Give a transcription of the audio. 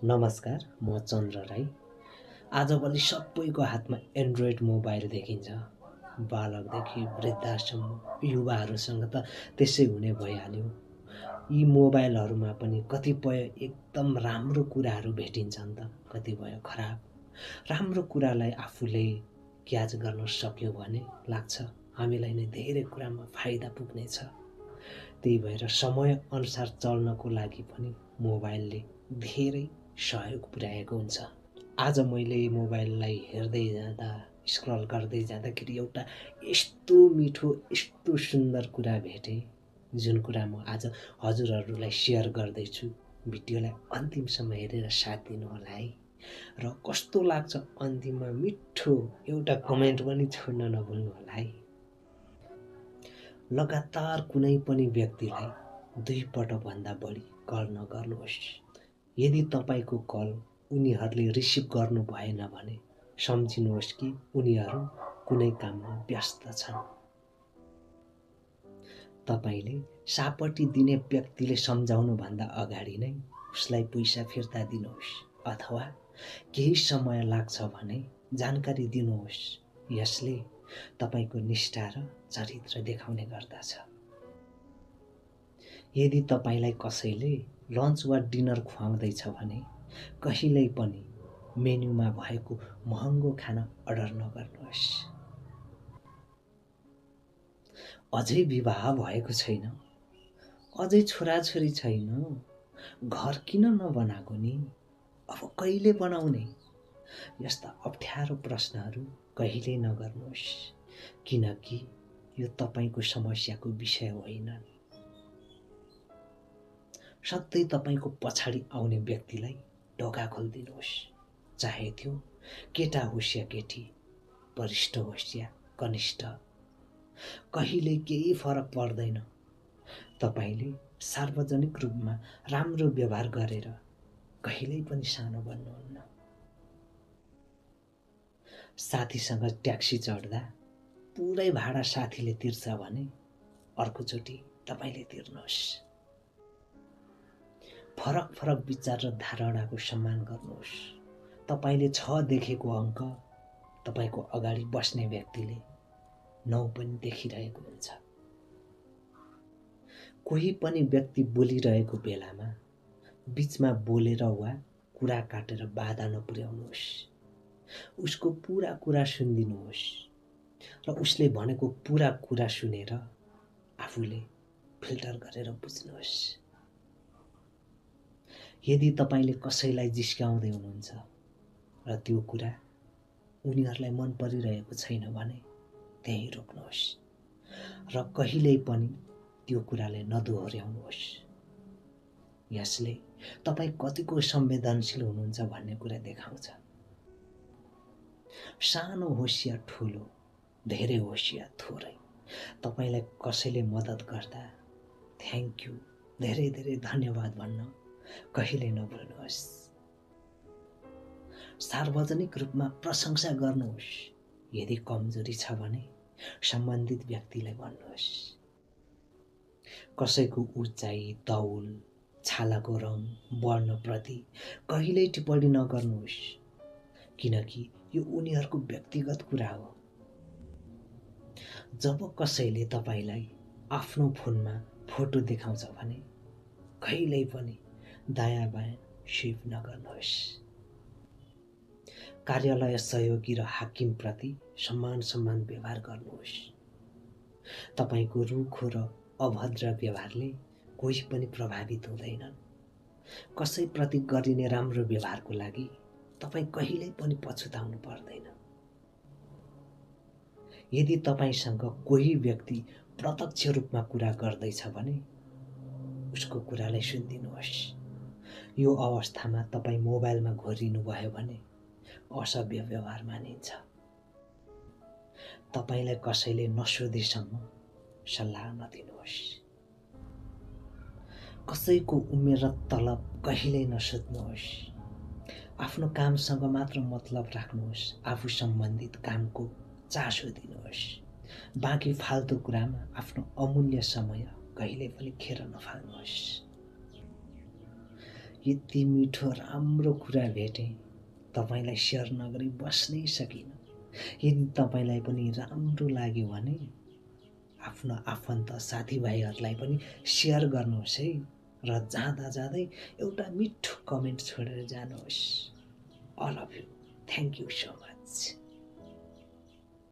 नमस्कार, म चन्द्र राई। आजभोलि सबैको हातमा एन्ड्रोइड मोबाइल देखिन्छ। बालकदेखि वृद्धासम्म युवाहरूसँग त त्यसै हुने भइहाल्यो। यी मोबाइलहरूमा पनि कतिपय एकदम राम्रो कुराहरू भेटिन्छन् त कतिपय खराब। राम्रो कुरालाई आफूले क्याच गर्न सक्यो भने लाग्छ हामीलाई नै धेरै कुरामा फाइदा पुग्नेछ। त्यही भएर समयअनुसार चल्नको लागि पनि मोबाइलले धेरै सहयोग पुर्याएको हुन्छ। आज मैले मोबाइललाई हेर्दै जाँदा स्क्रल गर्दै जाँदाखेरि एउटा यस्तो मिठो यस्तो सुन्दर कुरा भेटेँ, जुन कुरा म आज हजुरहरूलाई सेयर गर्दैछु। भिडियोलाई अन्तिमसम्म हेरेर साथ दिनुहोला है। र कस्तो लाग्छ अन्तिममा मिठो एउटा कमेन्ट पनि छोड्न नभुल्नुहोला है। लगातार कुनै पनि व्यक्तिलाई 2 पटकभन्दा बढी कल नगर्नुहोस्। यदि तपाईँको कल उनीहरूले रिसिभ गर्नु भएन भने सम्झिनुहोस् कि उनीहरू कुनै काममा व्यस्त छन्। तपाईँले सापट्टि दिने व्यक्तिले सम्झाउनुभन्दा अगाडि नै उसलाई पैसा फिर्ता दिनुहोस् अथवा केही समय लाग्छ भने जानकारी दिनुहोस्। यसले तपाईँको निष्ठा र चरित्र देखाउने गर्दछ। यदि तपाईँलाई कसैले लन्च वा डिनर खुवाउँदैछ भने कहिल्यै पनि मेन्युमा भएको महँगो खाना अर्डर नगर्नुहोस्। अझै विवाह भएको छैन, अझै छोराछोरी छैन, घर किन नबनाएको नि? अब कहिले बनाउने? यस्ता अप्ठ्यारो प्रश्नहरू कहिल्यै नगर्नुहोस्, किनकि यो तपाईँको समस्याको विषय होइन। सधैँ तपाईँको पछाडि आउने व्यक्तिलाई ढोका खोलिदिनुहोस्, चाहे त्यो केटा होस् या केटी, वरिष्ठ होस् या कनिष्ठ। कहिल्यै केही फरक पर्दैन। तपाईँले सार्वजनिक रूपमा राम्रो व्यवहार गरेर कहिल्यै पनि सानो बन्नुहुन्न। साथीसँग ट्याक्सी चढ्दा पुरै भाडा साथीले तिर्छ भने अर्कोचोटि तपाईँले तिर्नुहोस्। फरक फरक विचार र धारणाको सम्मान गर्नुहोस्। तपाईँले 6 देखेको अङ्क तपाईँको अगाडि बस्ने व्यक्तिले 9 पनि देखिरहेको हुन्छ। कोही पनि व्यक्ति बोलिरहेको बेलामा बीचमा बोलेर वा कुरा काटेर बाधा नपुर्याउनुहोस्। उसको पुरा कुरा सुनिदिनुहोस् र उसले भनेको पुरा कुरा सुनेर आफूले फिल्टर गरेर बुझ्नुहोस्। यदि तपाईँले कसैलाई जिस्काउँदै हुनुहुन्छ र त्यो कुरा उनीहरूलाई मन परिरहेको छैन भने त्यही रोक्नुहोस् र कहिल्यै पनि त्यो कुराले नदोहोर्याउनुहोस्। यसले तपाईँ कतिको संवेदनशील हुनुहुन्छ भन्ने कुरा देखाउँछ। सानो होस् या ठुलो, धेरै होस् या थोरै, तपाईँलाई कसैले मद्दत गर्दा थ्याङ्क यू, धेरै धेरै धन्यवाद भन्न कहिल्यै नभुल्नुहोस्। सार्वजनिक रूपमा प्रशंसा गर्नुहोस्। यदि कमजोरी छ भने सम्बन्धित व्यक्तिलाई भन्नुहोस्। कसैको उचाइ, तौल, छालाको रङ, वर्णप्रति कहिल्यै टिप्पणी नगर्नुहोस्, किनकि यो उनीहरूको व्यक्तिगत कुरा हो। जब कसैले तपाईँलाई आफ्नो फोनमा फोटो देखाउँछ भने कहिल्यै पनि दायाँ बायाँ स्विप नगर्नुहोस्। कार्यालय सहयोगी र हाकिमप्रति सम्मान व्यवहार गर्नुहोस्। तपाईँको रुखो र अभद्र व्यवहारले कोही पनि प्रभावित हुँदैनन्। कसैप्रति गरिने राम्रो व्यवहारको लागि तपाईँ कहिल्यै पनि पछुताउनु पर्दैन। यदि तपाईँसँग कोही व्यक्ति प्रत्यक्ष रूपमा कुरा गर्दैछ भने उसको कुरालाई सुनिदिनुहोस्। यो अवस्थामा तपाईँ मोबाइलमा घोरिनु भयो भने असभ्य व्यवहार मानिन्छ। तपाईँलाई कसैले नसोधेसम्म सल्लाह नदिनुहोस्। कसैको उमेर र तलब कहिल्यै नसोध्नुहोस्। आफ्नो कामसँग मात्र मतलब राख्नुहोस्। आफू सम्बन्धित कामको चासो दिनुहोस्। बाँकी फाल्तु कुरामा आफ्नो अमूल्य समय कहिल्यै पनि खेर नफाल्नुहोस्। यति मिठो राम्रो कुरा भेटेँ, तपाईँलाई सेयर नगरी बस्नै सकिनँ। यदि तपाईँलाई पनि राम्रो लाग्यो भने आफ्नो आफन्त साथीभाइहरूलाई पनि सेयर गर्नुहोस् है। र जाँदा जाँदै एउटा मिठो कमेन्ट छोडेर जानुहोस्। All of you. Thank you so much.